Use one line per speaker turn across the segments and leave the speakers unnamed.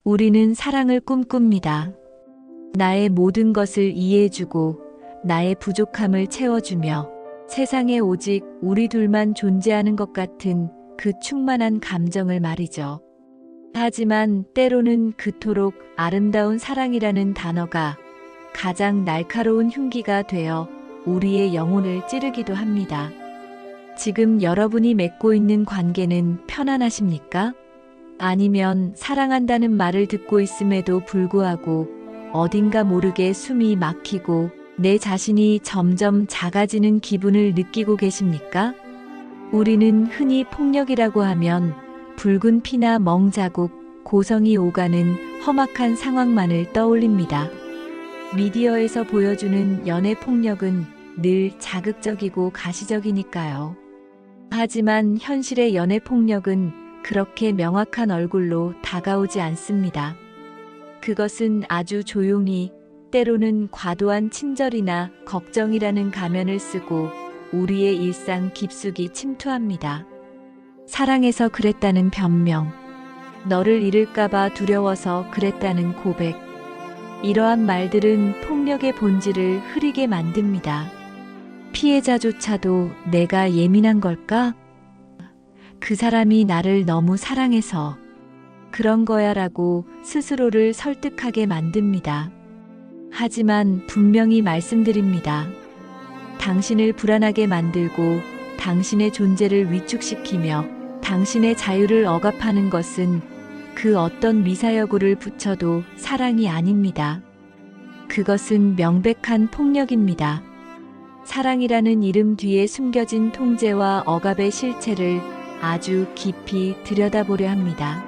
우리는 사랑을 꿈꿉니다. 나의 모든 것을 이해해주고 나의 부족함을 채워주며 세상에 오직 우리 둘만 존재하는 것 같은 그 충만한 감정을 말이죠. 하지만 때로는 그토록 아름다운 사랑이라는 단어가 가장 날카로운 흉기가 되어 우리의 영혼을 찌르기도 합니다. 지금 여러분이 맺고 있는 관계는 편안하십니까? 아니면 사랑한다는 말을 듣고 있음에도 불구하고 어딘가 모르게 숨이 막히고 내 자신이 점점 작아지는 기분을 느끼고 계십니까? 우리는 흔히 폭력이라고 하면 붉은 피나 멍자국, 고성이 오가는 험악한 상황만을 떠올립니다. 미디어에서 보여주는 연애 폭력은 늘 자극적이고 가시적이니까요. 하지만 현실의 연애 폭력은 그렇게 명확한 얼굴로 다가오지 않습니다. 그것은 아주 조용히, 때로는 과도한 친절이나 걱정이라는 가면을 쓰고 우리의 일상 깊숙이 침투합니다. 사랑해서 그랬다는 변명, 너를 잃을까봐 두려워서 그랬다는 고백, 이러한 말들은 폭력의 본질을 흐리게 만듭니다. 피해자조차도 내가 예민한 걸까? 그 사람이 나를 너무 사랑해서 그런 거야 라고 스스로를 설득하게 만듭니다. 하지만 분명히 말씀드립니다. 당신을 불안하게 만들고 당신의 존재를 위축시키며 당신의 자유를 억압하는 것은 그 어떤 미사여구를 붙여도 사랑이 아닙니다. 그것은 명백한 폭력입니다. 사랑이라는 이름 뒤에 숨겨진 통제와 억압의 실체를 아주 깊이 들여다보려 합니다.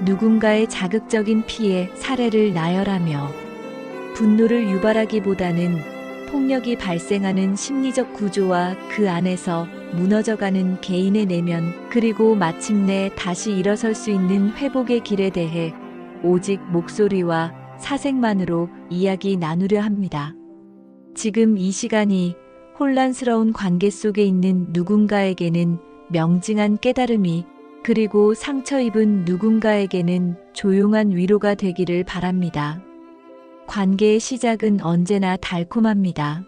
누군가의 자극적인 피해 사례를 나열하며 분노를 유발하기보다는 폭력이 발생하는 심리적 구조와 그 안에서 무너져가는 개인의 내면, 그리고 마침내 다시 일어설 수 있는 회복의 길에 대해 오직 목소리와 사색만으로 이야기 나누려 합니다. 지금 이 시간이 혼란스러운 관계 속에 있는 누군가에게는 명징한 깨달음이, 그리고 상처 입은 누군가에게는 조용한 위로가 되기를 바랍니다. 관계의 시작은 언제나 달콤합니다.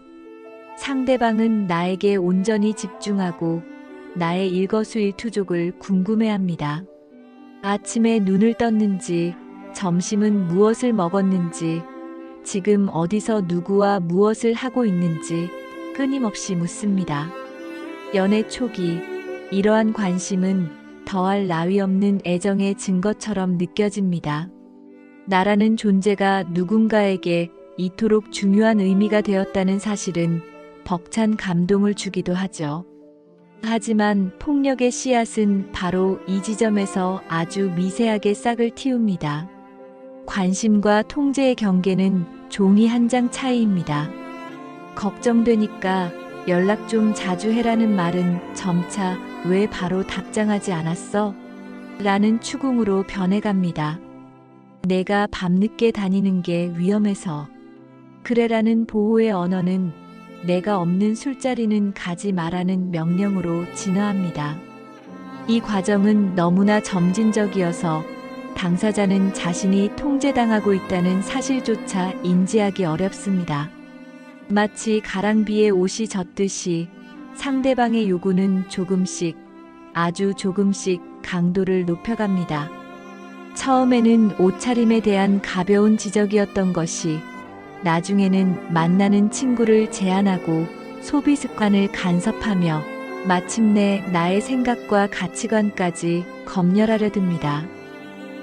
상대방은 나에게 온전히 집중하고 나의 일거수일투족을 궁금해합니다. 아침에 눈을 떴는지, 점심은 무엇을 먹었는지, 지금 어디서 누구와 무엇을 하고 있는지 끊임없이 묻습니다. 연애 초기, 이러한 관심은 더할 나위 없는 애정의 증거처럼 느껴집니다. 나라는 존재가 누군가에게 이토록 중요한 의미가 되었다는 사실은 벅찬 감동을 주기도 하죠. 하지만 폭력의 씨앗은 바로 이 지점에서 아주 미세하게 싹을 틔웁니다. 관심과 통제의 경계는 종이 한 장 차이입니다. 걱정되니까 연락 좀 자주 해라는 말은 점차 왜 바로 답장하지 않았어? 라는 추궁으로 변해갑니다. 내가 밤늦게 다니는 게 위험해서 그래라는 보호의 언어는 내가 없는 술자리는 가지 마라는 명령으로 진화합니다. 이 과정은 너무나 점진적이어서 당사자는 자신이 통제당하고 있다는 사실조차 인지하기 어렵습니다. 마치 가랑비에 옷이 젖듯이 상대방의 요구는 조금씩, 아주 조금씩 강도를 높여갑니다. 처음에는 옷차림에 대한 가벼운 지적이었던 것이 나중에는 만나는 친구를 제한하고 소비 습관을 간섭하며 마침내 나의 생각과 가치관까지 검열하려 듭니다.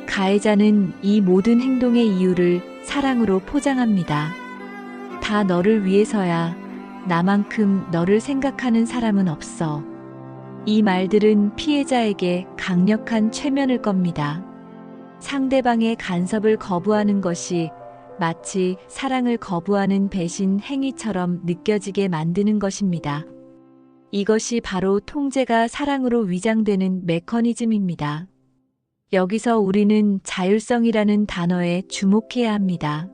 가해자는 이 모든 행동의 이유를 사랑으로 포장합니다. 다 너를 위해서야. 나만큼 너를 생각하는 사람은 없어. 이 말들은 피해자에게 강력한 최면을 겁니다. 상대방의 간섭을 거부하는 것이 마치 사랑을 거부하는 배신 행위처럼 느껴지게 만드는 것입니다. 이것이 바로 통제가 사랑으로 위장되는 메커니즘입니다. 여기서 우리는 자율성이라는 단어에 주목해야 합니다.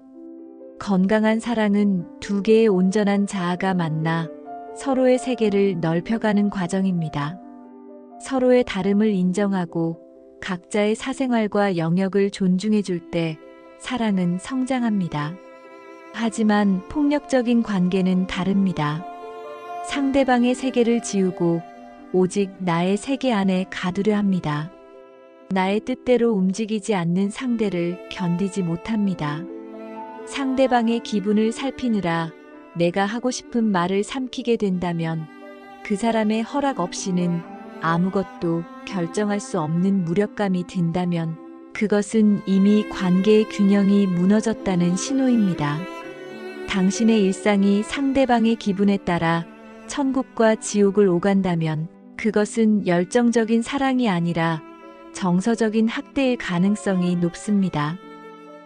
건강한 사랑은 두 개의 온전한 자아가 만나 서로의 세계를 넓혀가는 과정입니다. 서로의 다름을 인정하고 각자의 사생활과 영역을 존중해 줄 때 사랑은 성장합니다. 하지만 폭력적인 관계는 다릅니다. 상대방의 세계를 지우고 오직 나의 세계 안에 가두려 합니다. 나의 뜻대로 움직이지 않는 상대를 견디지 못합니다. 상대방의 기분을 살피느라 내가 하고 싶은 말을 삼키게 된다면 그 사람의 허락 없이는 아무것도 결정할 수 없는 무력감이 든다면 그것은 이미 관계의 균형이 무너졌다는 신호입니다. 당신의 일상이 상대방의 기분에 따라 천국과 지옥을 오간다면 그것은 열정적인 사랑이 아니라 정서적인 학대일 가능성이 높습니다.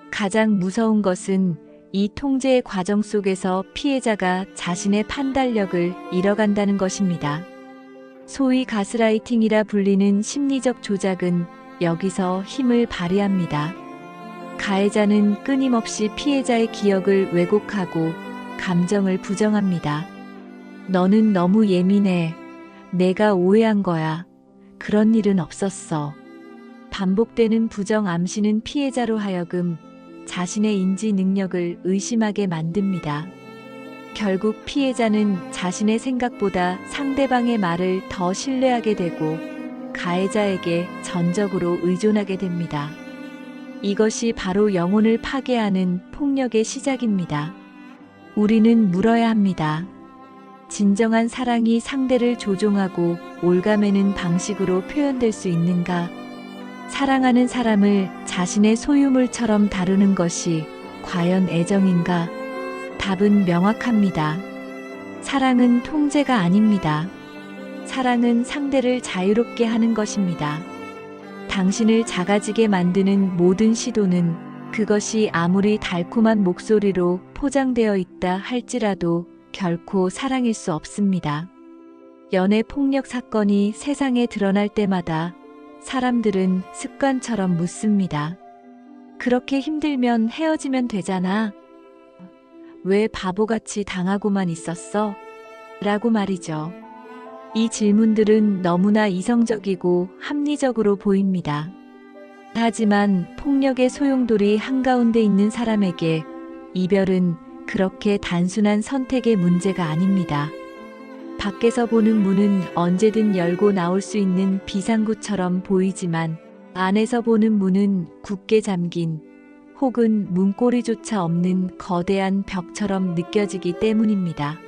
가장 무서운 것은 이 통제의 과정 속에서 피해자가 자신의 판단력을 잃어간다는 것입니다. 소위 가스라이팅이라 불리는 심리적 조작은 여기서 힘을 발휘합니다. 가해자는 끊임없이 피해자의 기억을 왜곡하고 감정을 부정합니다. 너는 너무 예민해. 내가 오해한 거야. 그런 일은 없었어. 반복되는 부정 암시는 피해자로 하여금 자신의 인지 능력을 의심하게 만듭니다. 결국 피해자는 자신의 생각보다 상대방의 말을 더 신뢰하게 되고 가해자에게 전적으로 의존하게 됩니다. 이것이 바로 영혼을 파괴하는 폭력의 시작입니다. 우리는 물어야 합니다. 진정한 사랑이 상대를 조종하고 올가매는 방식으로 표현될 수 있는가? 사랑하는 사람을 자신의 소유물처럼 다루는 것이 과연 애정인가? 답은 명확합니다. 사랑은 통제가 아닙니다. 사랑은 상대를 자유롭게 하는 것입니다. 당신을 작아지게 만드는 모든 시도는 그것이 아무리 달콤한 목소리로 포장되어 있다 할지라도 결코 사랑일 수 없습니다. 연애 폭력 사건이 세상에 드러날 때마다 사람들은 습관처럼 묻습니다. 그렇게 힘들면 헤어지면 되잖아. 왜 바보같이 당하고만 있었어? 라고 말이죠. 이 질문들은 너무나 이성적이고 합리적으로 보입니다. 하지만 폭력의 소용돌이 한가운데 있는 사람에게 이별은 그렇게 단순한 선택의 문제가 아닙니다. 밖에서 보는 문은 언제든 열고 나올 수 있는 비상구처럼 보이지만 안에서 보는 문은 굳게 잠긴 혹은 문고리조차 없는 거대한 벽처럼 느껴지기 때문입니다.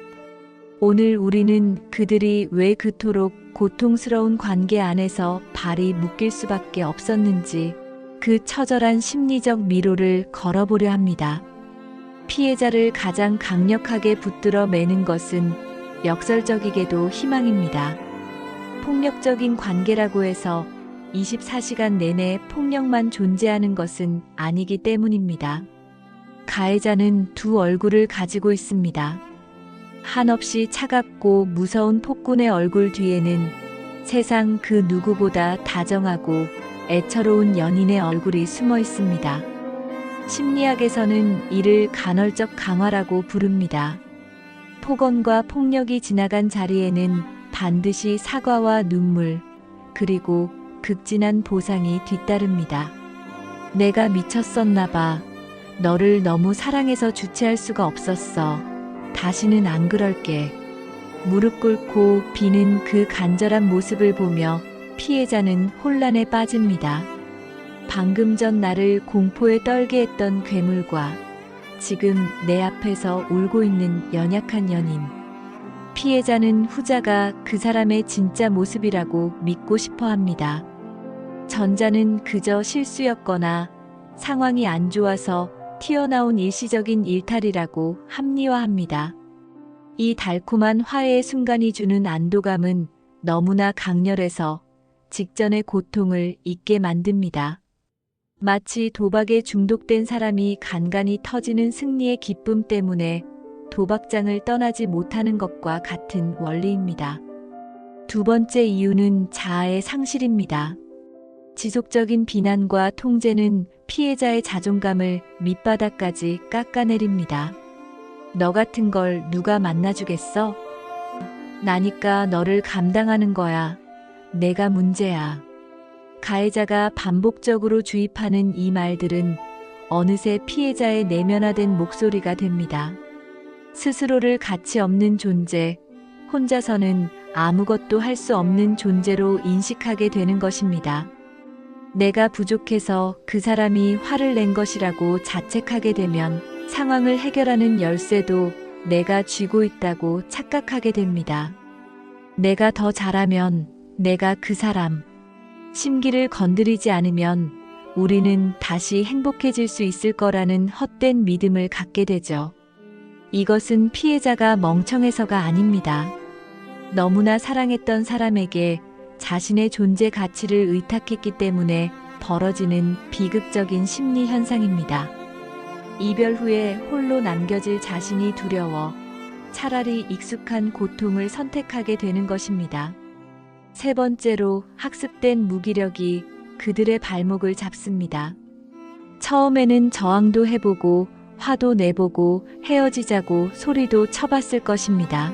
오늘 우리는 그들이 왜 그토록 고통스러운 관계 안에서 발이 묶일 수밖에 없었는지 그 처절한 심리적 미로를 걸어보려 합니다. 피해자를 가장 강력하게 붙들어 매는 것은 역설적이게도 희망입니다. 폭력적인 관계라고 해서 24시간 내내 폭력만 존재하는 것은 아니기 때문입니다. 가해자는 두 얼굴을 가지고 있습니다. 한없이 차갑고 무서운 폭군의 얼굴 뒤에는 세상 그 누구보다 다정하고 애처로운 연인의 얼굴이 숨어 있습니다. 심리학에서는 이를 간헐적 강화라고 부릅니다. 폭언과 폭력이 지나간 자리에는 반드시 사과와 눈물, 그리고 극진한 보상이 뒤따릅니다. 내가 미쳤었나 봐. 너를 너무 사랑해서 주체할 수가 없었어. 다시는 안 그럴게. 무릎 꿇고 비는 그 간절한 모습을 보며 피해자는 혼란에 빠집니다. 방금 전 나를 공포에 떨게 했던 괴물과 지금 내 앞에서 울고 있는 연약한 연인. 피해자는 후자가 그 사람의 진짜 모습이라고 믿고 싶어 합니다. 전자는 그저 실수였거나 상황이 안 좋아서 튀어나온 일시적인 일탈이라고 합리화합니다. 이 달콤한 화해의 순간이 주는 안도감은 너무나 강렬해서 직전의 고통을 잊게 만듭니다. 마치 도박에 중독된 사람이 간간히 터지는 승리의 기쁨 때문에 도박장을 떠나지 못하는 것과 같은 원리입니다. 두 번째 이유는 자아의 상실입니다. 지속적인 비난과 통제는 피해자의 자존감을 밑바닥까지 깎아내립니다. 너 같은 걸 누가 만나주겠어? 나니까 너를 감당하는 거야. 내가 문제야. 가해자가 반복적으로 주입하는 이 말들은 어느새 피해자의 내면화된 목소리가 됩니다. 스스로를 가치 없는 존재, 혼자서는 아무것도 할 수 없는 존재로 인식하게 되는 것입니다. 내가 부족해서 그 사람이 화를 낸 것이라고 자책하게 되면 상황을 해결하는 열쇠도 내가 쥐고 있다고 착각하게 됩니다. 내가 더 잘하면 내가 그 사람, 심기를 건드리지 않으면 우리는 다시 행복해질 수 있을 거라는 헛된 믿음을 갖게 되죠. 이것은 피해자가 멍청해서가 아닙니다. 너무나 사랑했던 사람에게 자신의 존재 가치를 의탁했기 때문에 벌어지는 비극적인 심리 현상입니다. 이별 후에 홀로 남겨질 자신이 두려워 차라리 익숙한 고통을 선택하게 되는 것입니다. 세 번째로 학습된 무기력이 그들의 발목을 잡습니다. 처음에는 저항도 해보고 화도 내보고 헤어지자고 소리도 쳐봤을 것입니다.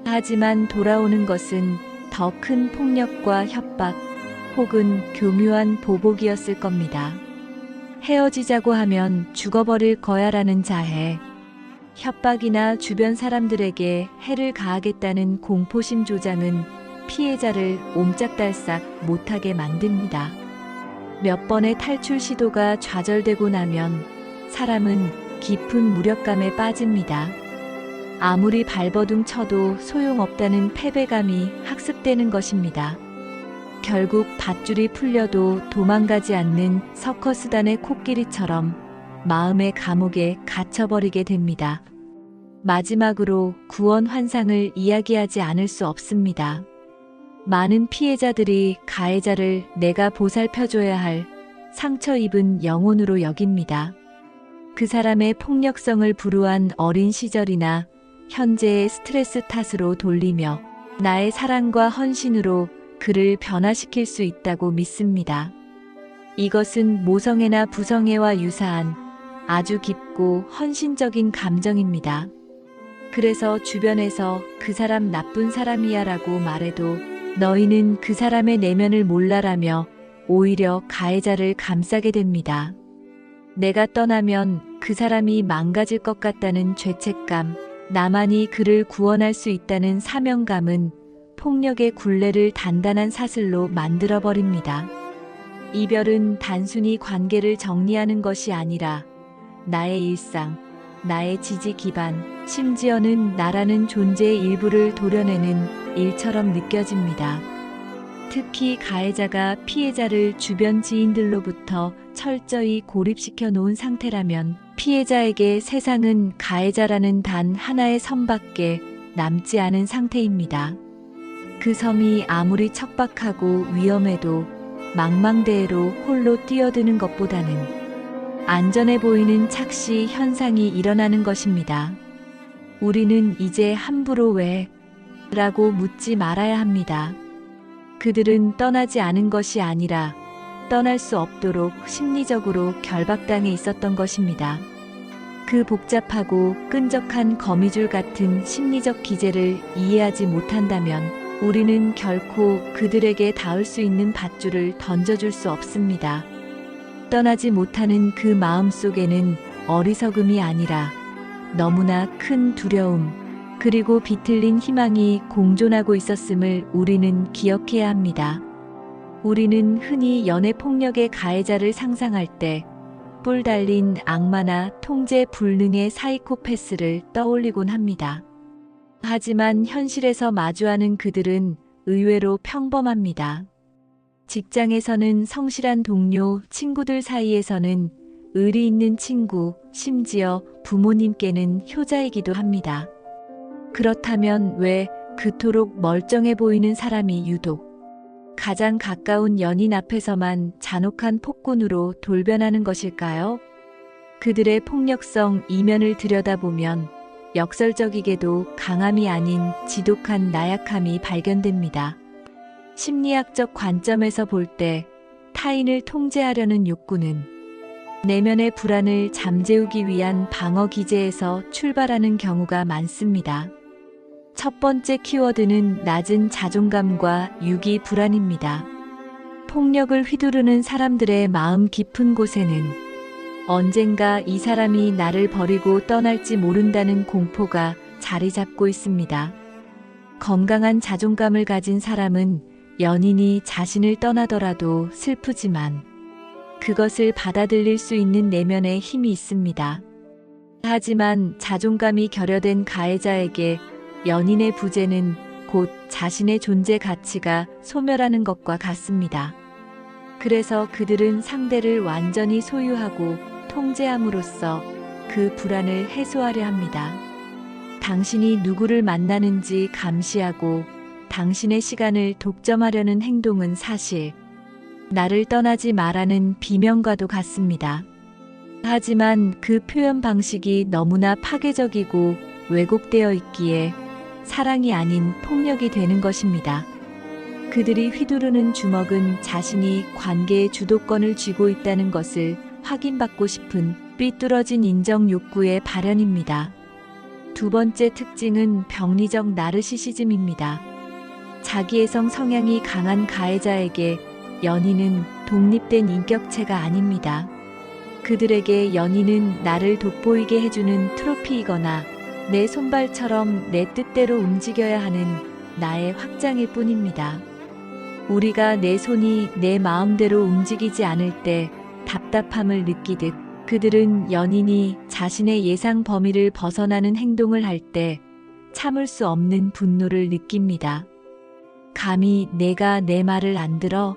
하지만 돌아오는 것은 더 큰 폭력과 협박 혹은 교묘한 보복이었을 겁니다. 헤어지자고 하면 죽어버릴 거야라는 자해, 협박이나 주변 사람들에게 해를 가하겠다는 공포심 조장은 피해자를 옴짝달싹 못하게 만듭니다. 몇 번의 탈출 시도가 좌절되고 나면 사람은 깊은 무력감에 빠집니다. 아무리 발버둥 쳐도 소용없다는 패배감이 학습되는 것입니다. 결국 밧줄이 풀려도 도망가지 않는 서커스단의 코끼리처럼 마음의 감옥에 갇혀버리게 됩니다. 마지막으로 구원 환상을 이야기하지 않을 수 없습니다. 많은 피해자들이 가해자를 내가 보살펴줘야 할 상처 입은 영혼으로 여깁니다. 그 사람의 폭력성을 불우한 어린 시절이나 현재의 스트레스 탓으로 돌리며 나의 사랑과 헌신으로 그를 변화시킬 수 있다고 믿습니다. 이것은 모성애나 부성애와 유사한 아주 깊고 헌신적인 감정입니다. 그래서 주변에서 그 사람 나쁜 사람이야 라고 말해도 너희는 그 사람의 내면을 몰라라며 오히려 가해자를 감싸게 됩니다. 내가 떠나면 그 사람이 망가질 것 같다는 죄책감, 나만이 그를 구원할 수 있다는 사명감은 폭력의 굴레를 단단한 사슬로 만들어버립니다. 이별은 단순히 관계를 정리하는 것이 아니라 나의 일상, 나의 지지 기반, 심지어는 나라는 존재의 일부를 도려내는 일처럼 느껴집니다. 특히 가해자가 피해자를 주변 지인들로부터 철저히 고립시켜 놓은 상태라면 피해자에게 세상은 가해자라는 단 하나의 섬밖에 남지 않은 상태입니다. 그 섬이 아무리 척박하고 위험해도 망망대해로 홀로 뛰어드는 것보다는 안전해 보이는 착시 현상이 일어나는 것입니다. 우리는 이제 함부로 왜? 라고 묻지 말아야 합니다. 그들은 떠나지 않은 것이 아니라 떠날 수 없도록 심리적으로 결박당해 있었던 것입니다. 그 복잡하고 끈적한 거미줄 같은 심리적 기제를 이해하지 못한다면 우리는 결코 그들에게 닿을 수 있는 밧줄을 던져줄 수 없습니다. 떠나지 못하는 그 마음 속에는 어리석음이 아니라 너무나 큰 두려움, 그리고 비틀린 희망이 공존하고 있었음을 우리는 기억해야 합니다. 우리는 흔히 연애 폭력의 가해자를 상상할 때 뿔 달린 악마나 통제 불능의 사이코패스를 떠올리곤 합니다. 하지만 현실에서 마주하는 그들은 의외로 평범합니다. 직장에서는 성실한 동료, 친구들 사이에서는 의리 있는 친구, 심지어 부모님께는 효자이기도 합니다. 그렇다면 왜 그토록 멀쩡해 보이는 사람이 유독 가장 가까운 연인 앞에서만 잔혹한 폭군으로 돌변하는 것일까요? 그들의 폭력성 이면을 들여다보면 역설적이게도 강함이 아닌 지독한 나약함이 발견됩니다. 심리학적 관점에서 볼 때 타인을 통제하려는 욕구는 내면의 불안을 잠재우기 위한 방어 기제에서 출발하는 경우가 많습니다. 첫 번째 키워드는 낮은 자존감과 유기 불안입니다. 폭력을 휘두르는 사람들의 마음 깊은 곳에는 언젠가 이 사람이 나를 버리고 떠날지 모른다는 공포가 자리 잡고 있습니다. 건강한 자존감을 가진 사람은 연인이 자신을 떠나더라도 슬프지만 그것을 받아들일 수 있는 내면의 힘이 있습니다. 하지만 자존감이 결여된 가해자에게 연인의 부재는 곧 자신의 존재 가치가 소멸하는 것과 같습니다. 그래서 그들은 상대를 완전히 소유하고 통제함으로써 그 불안을 해소하려 합니다. 당신이 누구를 만나는지 감시하고 당신의 시간을 독점하려는 행동은 사실 나를 떠나지 말라는 비명과도 같습니다. 하지만 그 표현 방식이 너무나 파괴적이고 왜곡되어 있기에 사랑이 아닌 폭력이 되는 것입니다. 그들이 휘두르는 주먹은 자신이 관계의 주도권을 쥐고 있다는 것을 확인받고 싶은 삐뚤어진 인정 욕구의 발현입니다. 두 번째 특징은 병리적 나르시시즘입니다. 자기애성 성향이 강한 가해자에게 연인은 독립된 인격체가 아닙니다. 그들에게 연인은 나를 돋보이게 해주는 트로피이거나 내 손발처럼 내 뜻대로 움직여야 하는 나의 확장일 뿐입니다. 우리가 내 손이 내 마음대로 움직이지 않을 때 답답함을 느끼듯 그들은 연인이 자신의 예상 범위를 벗어나는 행동을 할 때 참을 수 없는 분노를 느낍니다. 감히 내가 내 말을 안 들어?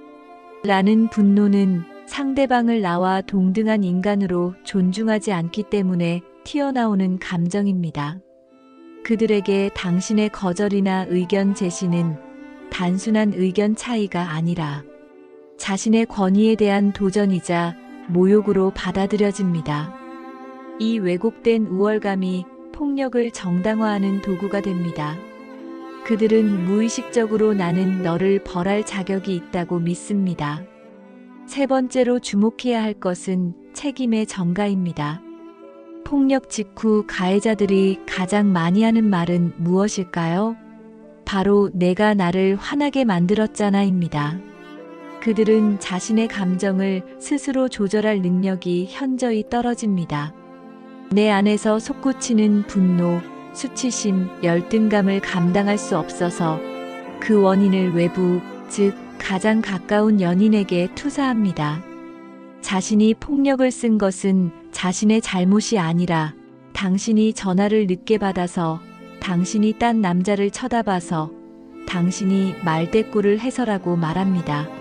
라는 분노는 상대방을 나와 동등한 인간으로 존중하지 않기 때문에 튀어나오는 감정입니다. 그들에게 당신의 거절이나 의견 제시는 단순한 의견 차이가 아니라 자신의 권위에 대한 도전이자 모욕으로 받아들여집니다. 이 왜곡된 우월감이 폭력을 정당화하는 도구가 됩니다. 그들은 무의식적으로 나는 너를 벌할 자격이 있다고 믿습니다. 세 번째로 주목해야 할 것은 책임의 전가입니다. 폭력 직후 가해자들이 가장 많이 하는 말은 무엇일까요? 바로 내가 나를 화나게 만들었잖아입니다. 그들은 자신의 감정을 스스로 조절할 능력이 현저히 떨어집니다. 내 안에서 솟구치는 분노, 수치심, 열등감을 감당할 수 없어서 그 원인을 외부, 즉 가장 가까운 연인에게 투사합니다. 자신이 폭력을 쓴 것은 자신의 잘못이 아니라 당신이 전화를 늦게 받아서, 당신이 딴 남자를 쳐다봐서, 당신이 말대꾸를 해서라고 말합니다.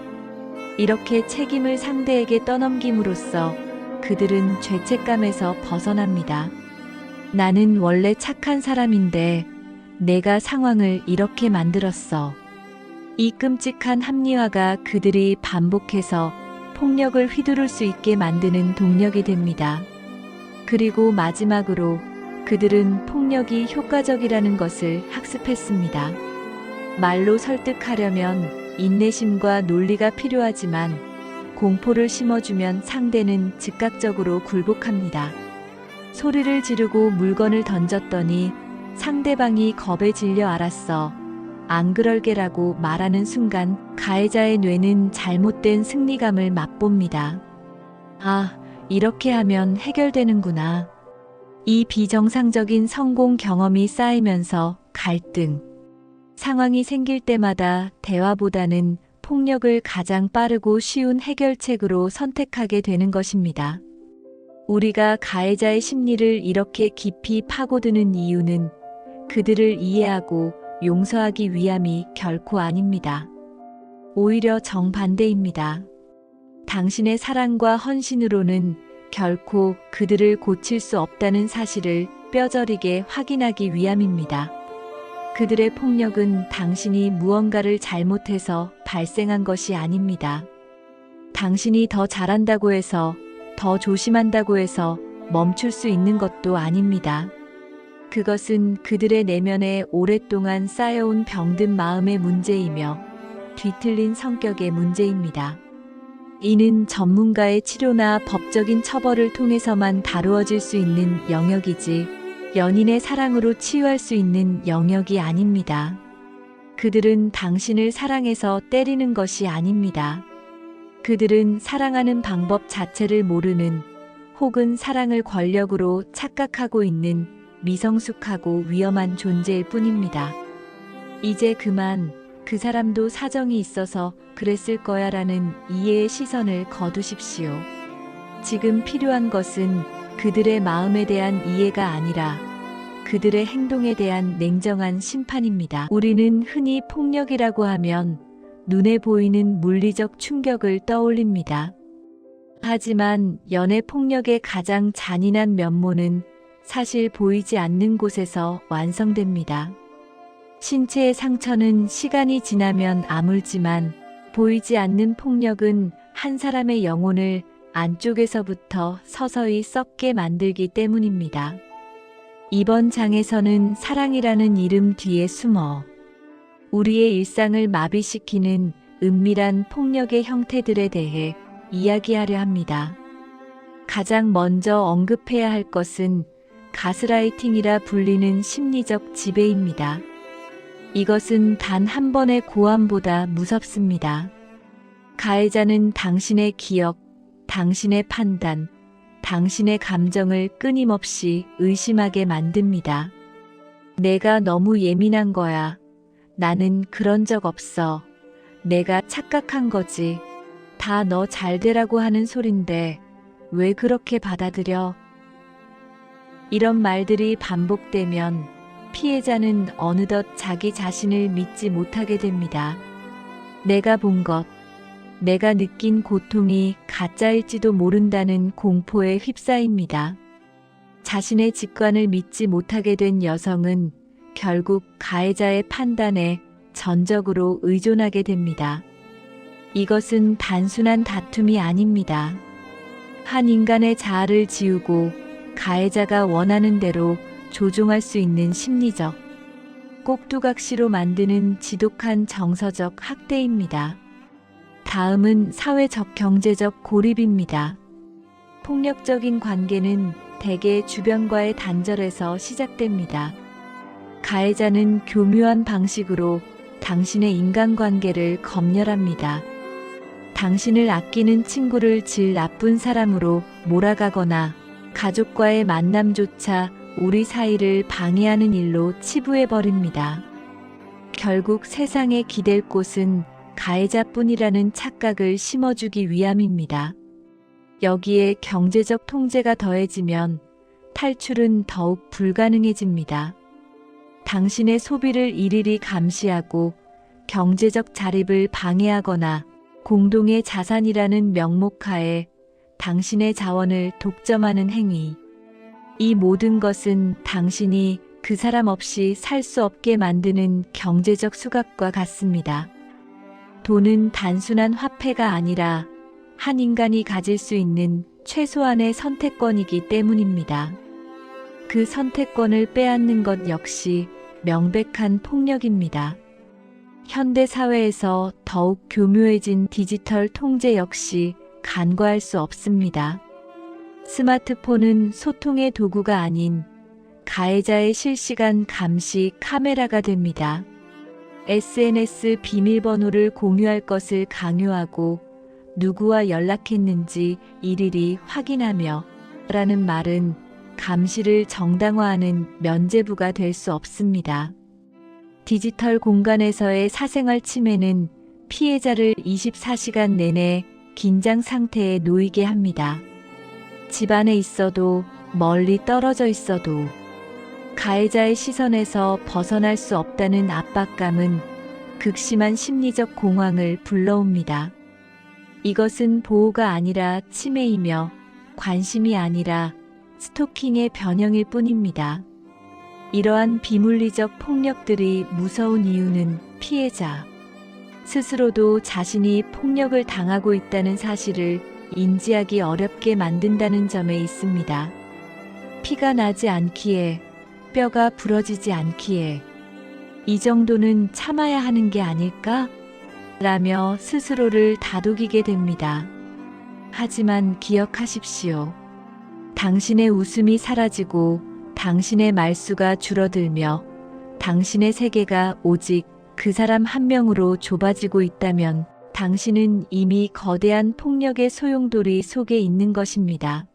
이렇게 책임을 상대에게 떠넘김으로써 그들은 죄책감에서 벗어납니다. 나는 원래 착한 사람인데 내가 상황을 이렇게 만들었어. 이 끔찍한 합리화가 그들이 반복해서 폭력을 휘두를 수 있게 만드는 동력이 됩니다. 그리고 마지막으로 그들은 폭력이 효과적이라는 것을 학습했습니다. 말로 설득하려면 인내심과 논리가 필요하지만 공포를 심어주면 상대는 즉각적으로 굴복합니다. 소리를 지르고 물건을 던졌더니 상대방이 겁에 질려 알았어. 안 그럴게라고 말하는 순간 가해자의 뇌는 잘못된 승리감을 맛봅니다. 아, 이렇게 하면 해결되는구나. 이 비정상적인 성공 경험이 쌓이면서 갈등, 상황이 생길 때마다 대화보다는 폭력을 가장 빠르고 쉬운 해결책으로 선택하게 되는 것입니다. 우리가 가해자의 심리를 이렇게 깊이 파고드는 이유는 그들을 이해하고 용서하기 위함이 결코 아닙니다. 오히려 정반대입니다. 당신의 사랑과 헌신으로는 결코 그들을 고칠 수 없다는 사실을 뼈저리게 확인하기 위함입니다. 그들의 폭력은 당신이 무언가를 잘못해서 발생한 것이 아닙니다. 당신이 더 잘한다고 해서, 더 조심한다고 해서 멈출 수 있는 것도 아닙니다. 그것은 그들의 내면에 오랫동안 쌓여온 병든 마음의 문제이며 뒤틀린 성격의 문제입니다. 이는 전문가의 치료나 법적인 처벌을 통해서만 다루어질 수 있는 영역이지 연인의 사랑으로 치유할 수 있는 영역이 아닙니다. 그들은 당신을 사랑해서 때리는 것이 아닙니다. 그들은 사랑하는 방법 자체를 모르는 혹은 사랑을 권력으로 착각하고 있는 미성숙하고 위험한 존재일 뿐입니다. 이제 그만 그 사람도 사정이 있어서 그랬을 거야라는 이해의 시선을 거두십시오. 지금 필요한 것은 그들의 마음에 대한 이해가 아니라 그들의 행동에 대한 냉정한 심판입니다. 우리는 흔히 폭력이라고 하면 눈에 보이는 물리적 충격을 떠올립니다. 하지만 연애 폭력의 가장 잔인한 면모는 사실 보이지 않는 곳에서 완성됩니다. 신체의 상처는 시간이 지나면 아물지만 보이지 않는 폭력은 한 사람의 영혼을 안쪽에서부터 서서히 썩게 만들기 때문입니다. 이번 장에서는 사랑이라는 이름 뒤에 숨어 우리의 일상을 마비시키는 은밀한 폭력의 형태들에 대해 이야기하려 합니다. 가장 먼저 언급해야 할 것은 가스라이팅이라 불리는 심리적 지배입니다. 이것은 단 한 번의 고함보다 무섭습니다. 가해자는 당신의 기억, 당신의 판단, 당신의 감정을 끊임없이 의심하게 만듭니다. 내가 너무 예민한 거야. 나는 그런 적 없어. 내가 착각한 거지. 다 너 잘 되라고 하는 소린데 왜 그렇게 받아들여? 이런 말들이 반복되면 피해자는 어느덧 자기 자신을 믿지 못하게 됩니다. 내가 본 것, 내가 느낀 고통이 가짜일지도 모른다는 공포에 휩싸입니다. 자신의 직관을 믿지 못하게 된 여성은 결국 가해자의 판단에 전적으로 의존하게 됩니다. 이것은 단순한 다툼이 아닙니다. 한 인간의 자아를 지우고 가해자가 원하는 대로 조종할 수 있는 심리적, 꼭두각시로 만드는 지독한 정서적 학대입니다. 다음은 사회적 경제적 고립입니다. 폭력적인 관계는 대개 주변과의 단절에서 시작됩니다. 가해자는 교묘한 방식으로 당신의 인간관계를 검열합니다. 당신을 아끼는 친구를 질 나쁜 사람으로 몰아가거나 가족과의 만남조차 우리 사이를 방해하는 일로 치부해버립니다. 결국 세상에 기댈 곳은 가해자뿐이라는 착각을 심어주기 위함입니다. 여기에 경제적 통제가 더해지면 탈출은 더욱 불가능해집니다. 당신의 소비를 일일이 감시하고 경제적 자립을 방해하거나 공동의 자산이라는 명목하에 당신의 자원을 독점하는 행위. 이 모든 것은 당신이 그 사람 없이 살 수 없게 만드는 경제적 수갑과 같습니다. 돈은 단순한 화폐가 아니라 한 인간이 가질 수 있는 최소한의 선택권이기 때문입니다. 그 선택권을 빼앗는 것 역시 명백한 폭력입니다. 현대 사회에서 더욱 교묘해진 디지털 통제 역시 간과할 수 없습니다. 스마트폰은 소통의 도구가 아닌 가해자의 실시간 감시 카메라가 됩니다. SNS 비밀번호를 공유할 것을 강요하고 누구와 연락했는지 일일이 확인하며 라는 말은 감시를 정당화하는 면죄부가 될 수 없습니다. 디지털 공간에서의 사생활 침해는 피해자를 24시간 내내 긴장 상태에 놓이게 합니다. 집 안에 있어도 멀리 떨어져 있어도 가해자의 시선에서 벗어날 수 없다는 압박감은 극심한 심리적 공황을 불러옵니다. 이것은 보호가 아니라 침해이며 관심이 아니라 스토킹의 변형일 뿐입니다. 이러한 비물리적 폭력들이 무서운 이유는 피해자 스스로도 자신이 폭력을 당하고 있다는 사실을 인지하기 어렵게 만든다는 점에 있습니다. 피가 나지 않기에, 뼈가 부러지지 않기에 이 정도는 참아야 하는 게 아닐까? 라며 스스로를 다독이게 됩니다. 하지만 기억하십시오. 당신의 웃음이 사라지고 당신의 말수가 줄어들며 당신의 세계가 오직 그 사람 한 명으로 좁아지고 있다면 당신은 이미 거대한 폭력의 소용돌이 속에 있는 것입니다.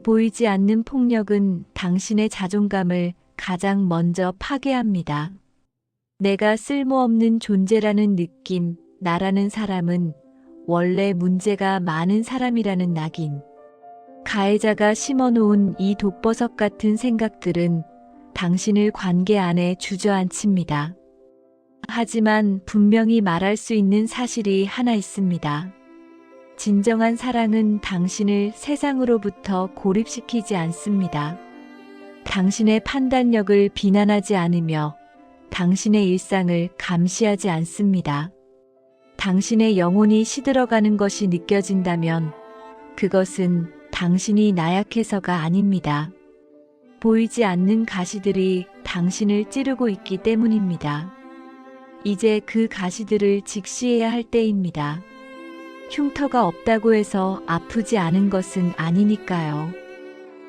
보이지 않는 폭력은 당신의 자존감을 가장 먼저 파괴합니다. 내가 쓸모없는 존재라는 느낌, 나라는 사람은 원래 문제가 많은 사람이라는 낙인. 가해자가 심어놓은 이 독버섯 같은 생각들은 당신을 관계 안에 주저앉힙니다. 하지만 분명히 말할 수 있는 사실이 하나 있습니다. 진정한 사랑은 당신을 세상으로부터 고립시키지 않습니다. 당신의 판단력을 비난하지 않으며 당신의 일상을 감시하지 않습니다. 당신의 영혼이 시들어가는 것이 느껴진다면 그것은 당신이 나약해서가 아닙니다. 보이지 않는 가시들이 당신을 찌르고 있기 때문입니다. 이제 그 가시들을 직시해야 할 때입니다. 흉터가 없다고 해서 아프지 않은 것은 아니니까요.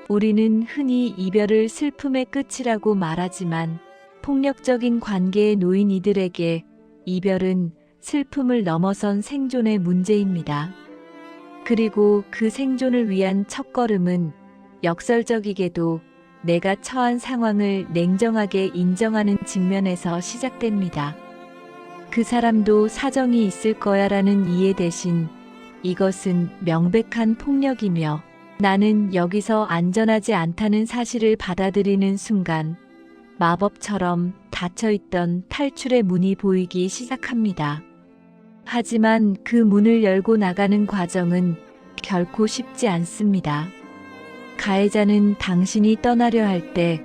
우리는 흔히 이별을 슬픔의 끝이라고 말하지만 폭력적인 관계에 놓인 이들에게 이별은 슬픔을 넘어선 생존의 문제입니다. 그리고 그 생존을 위한 첫걸음은 역설적이게도 내가 처한 상황을 냉정하게 인정하는 측면에서 시작됩니다. 그 사람도 사정이 있을 거야라는 이해 대신 이것은 명백한 폭력이며 나는 여기서 안전하지 않다는 사실을 받아들이는 순간 마법처럼 닫혀있던 탈출의 문이 보이기 시작합니다. 하지만 그 문을 열고 나가는 과정은 결코 쉽지 않습니다. 가해자는 당신이 떠나려 할 때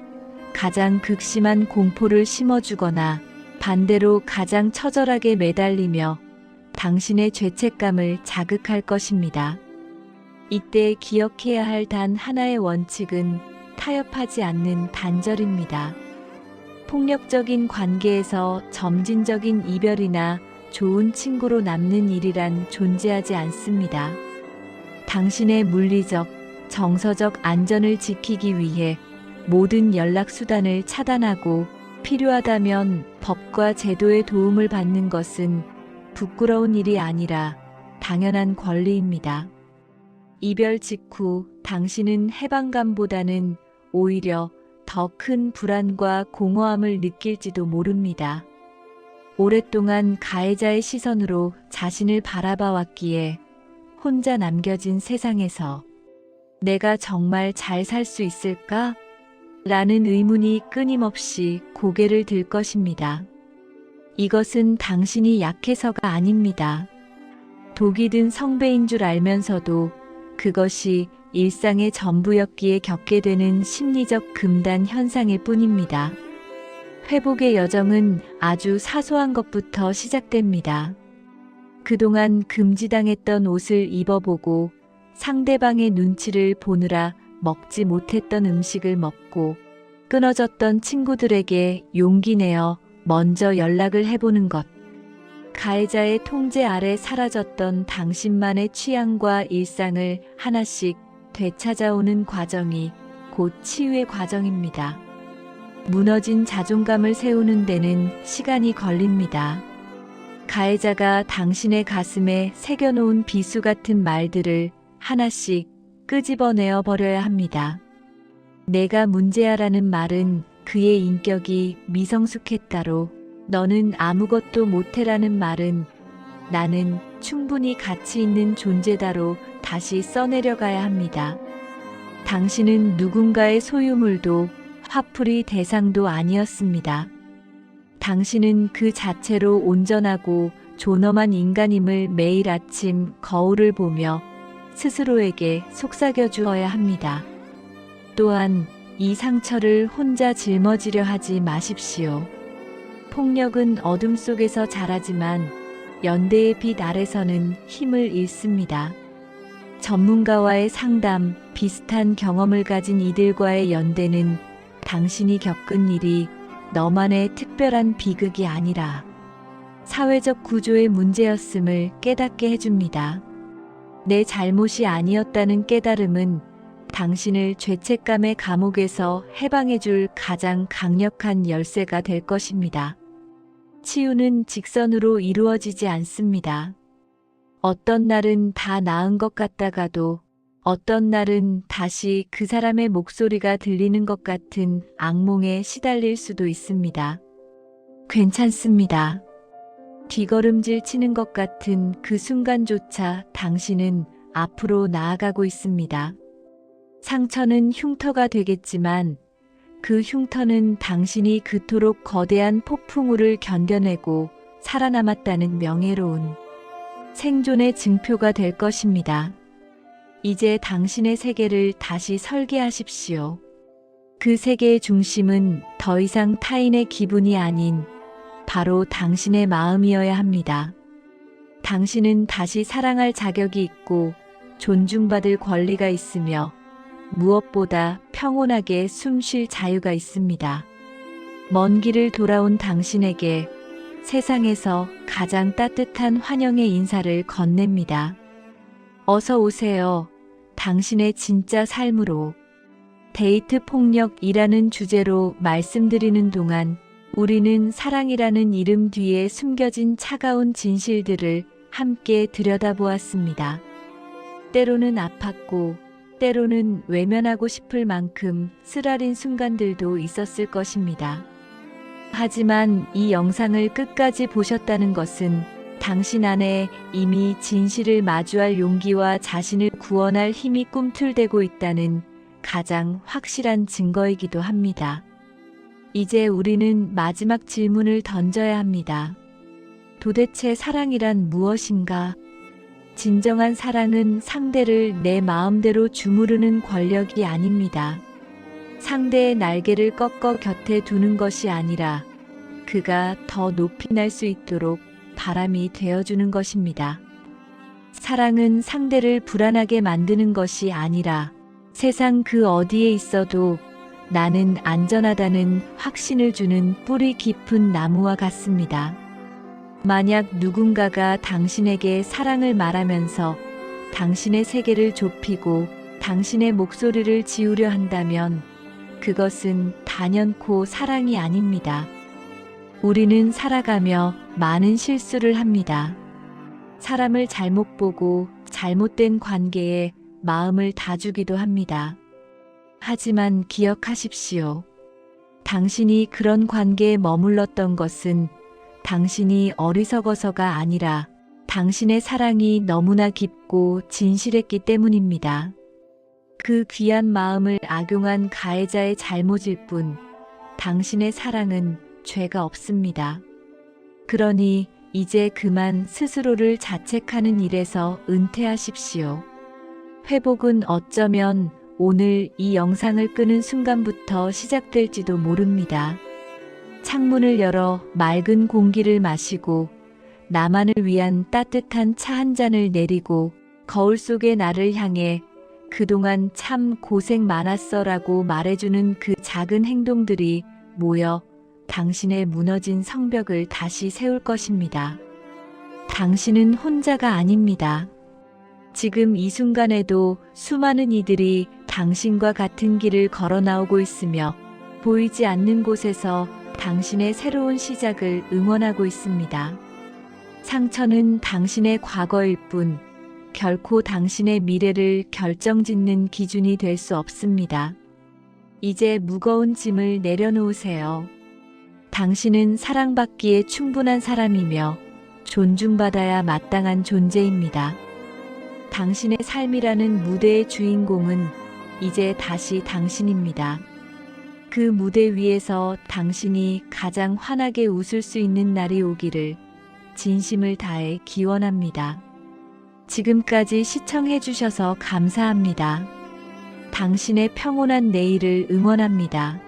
가장 극심한 공포를 심어주거나 반대로 가장 처절하게 매달리며 당신의 죄책감을 자극할 것입니다. 이때 기억해야 할 단 하나의 원칙은 타협하지 않는 단절입니다. 폭력적인 관계에서 점진적인 이별이나 좋은 친구로 남는 일이란 존재하지 않습니다. 당신의 물리적, 정서적 안전을 지키기 위해 모든 연락수단을 차단하고 필요하다면 법과 제도의 도움을 받는 것은 부끄러운 일이 아니라 당연한 권리입니다. 이별 직후 당신은 해방감보다는 오히려 더 큰 불안과 공허함을 느낄지도 모릅니다. 오랫동안 가해자의 시선으로 자신을 바라봐 왔기에 혼자 남겨진 세상에서 내가 정말 잘 살 수 있을까? 라는 의문이 끊임없이 고개를 들 것입니다. 이것은 당신이 약해서가 아닙니다. 독이 든 성배인 줄 알면서도 그것이 일상의 전부였기에 겪게 되는 심리적 금단 현상일 뿐입니다. 회복의 여정은 아주 사소한 것부터 시작됩니다. 그동안 금지당했던 옷을 입어보고 상대방의 눈치를 보느라 먹지 못했던 음식을 먹고 끊어졌던 친구들에게 용기 내어 먼저 연락을 해보는 것. 가해자의 통제 아래 사라졌던 당신만의 취향과 일상을 하나씩 되찾아오는 과정이 곧 치유의 과정입니다. 무너진 자존감을 세우는 데는 시간이 걸립니다. 가해자가 당신의 가슴에 새겨놓은 비수 같은 말들을 하나씩 끄집어내어 버려야 합니다. 내가 문제야라는 말은 그의 인격이 미성숙했다로, 너는 아무것도 못해라는 말은 나는 충분히 가치 있는 존재다로 다시 써내려가야 합니다. 당신은 누군가의 소유물도 화풀이 대상도 아니었습니다. 당신은 그 자체로 온전하고 존엄한 인간임을 매일 아침 거울을 보며 스스로에게 속삭여 주어야 합니다. 또한 이 상처를 혼자 짊어지려 하지 마십시오. 폭력은 어둠 속에서 자라지만 연대의 빛 아래서는 힘을 잃습니다. 전문가와의 상담, 비슷한 경험을 가진 이들과의 연대는 당신이 겪은 일이 너만의 특별한 비극이 아니라 사회적 구조의 문제였음을 깨닫게 해줍니다. 내 잘못이 아니었다는 깨달음은 당신을 죄책감의 감옥에서 해방해줄 가장 강력한 열쇠가 될 것입니다. 치유는 직선으로 이루어지지 않습니다. 어떤 날은 다 나은 것 같다가도 어떤 날은 다시 그 사람의 목소리가 들리는 것 같은 악몽에 시달릴 수도 있습니다. 괜찮습니다. 뒷걸음질 치는 것 같은 그 순간조차 당신은 앞으로 나아가고 있습니다. 상처는 흉터가 되겠지만 그 흉터는 당신이 그토록 거대한 폭풍우를 견뎌내고 살아남았다는 명예로운 생존의 증표가 될 것입니다. 이제 당신의 세계를 다시 설계하십시오. 그 세계의 중심은 더 이상 타인의 기분이 아닌 바로 당신의 마음이어야 합니다. 당신은 다시 사랑할 자격이 있고 존중받을 권리가 있으며 무엇보다 평온하게 숨 쉴 자유가 있습니다. 먼 길을 돌아온 당신에게 세상에서 가장 따뜻한 환영의 인사를 건넵니다. 어서 오세요. 당신의 진짜 삶으로. 데이트 폭력이라는 주제로 말씀드리는 동안 우리는 사랑이라는 이름 뒤에 숨겨진 차가운 진실들을 함께 들여다보았습니다. 때로는 아팠고 때로는 외면하고 싶을 만큼 쓰라린 순간들도 있었을 것입니다. 하지만 이 영상을 끝까지 보셨다는 것은 당신 안에 이미 진실을 마주할 용기와 자신을 구원할 힘이 꿈틀대고 있다는 가장 확실한 증거이기도 합니다. 이제 우리는 마지막 질문을 던져야 합니다. 도대체 사랑이란 무엇인가? 진정한 사랑은 상대를 내 마음대로 주무르는 권력이 아닙니다. 상대의 날개를 꺾어 곁에 두는 것이 아니라 그가 더 높이 날 수 있도록 바람이 되어주는 것입니다. 사랑은 상대를 불안하게 만드는 것이 아니라 세상 그 어디에 있어도 나는 안전하다는 확신을 주는 뿌리 깊은 나무와 같습니다. 만약 누군가가 당신에게 사랑을 말하면서 당신의 세계를 좁히고 당신의 목소리를 지우려 한다면 그것은 단연코 사랑이 아닙니다. 우리는 살아가며 많은 실수를 합니다. 사람을 잘못 보고 잘못된 관계에 마음을 다 주기도 합니다. 하지만 기억하십시오. 당신이 그런 관계에 머물렀던 것은 당신이 어리석어서가 아니라 당신의 사랑이 너무나 깊고 진실했기 때문입니다. 그 귀한 마음을 악용한 가해자의 잘못일 뿐 당신의 사랑은 죄가 없습니다. 그러니 이제 그만 스스로를 자책하는 일에서 은퇴하십시오. 회복은 어쩌면 오늘 이 영상을 끄는 순간부터 시작될지도 모릅니다. 창문을 열어 맑은 공기를 마시고 나만을 위한 따뜻한 차 한 잔을 내리고 거울 속의 나를 향해 그동안 참 고생 많았어라고 말해주는 그 작은 행동들이 모여 당신의 무너진 성벽을 다시 세울 것입니다. 당신은 혼자가 아닙니다. 지금 이 순간에도 수많은 이들이 당신과 같은 길을 걸어 나오고 있으며 보이지 않는 곳에서 당신의 새로운 시작을 응원하고 있습니다. 상처는 당신의 과거일 뿐 결코 당신의 미래를 결정짓는 기준이 될 수 없습니다. 이제 무거운 짐을 내려놓으세요. 당신은 사랑받기에 충분한 사람이며 존중받아야 마땅한 존재입니다. 당신의 삶이라는 무대의 주인공은 이제 다시 당신입니다. 그 무대 위에서 당신이 가장 환하게 웃을 수 있는 날이 오기를 진심을 다해 기원합니다. 지금까지 시청해 주셔서 감사합니다. 당신의 평온한 내일을 응원합니다.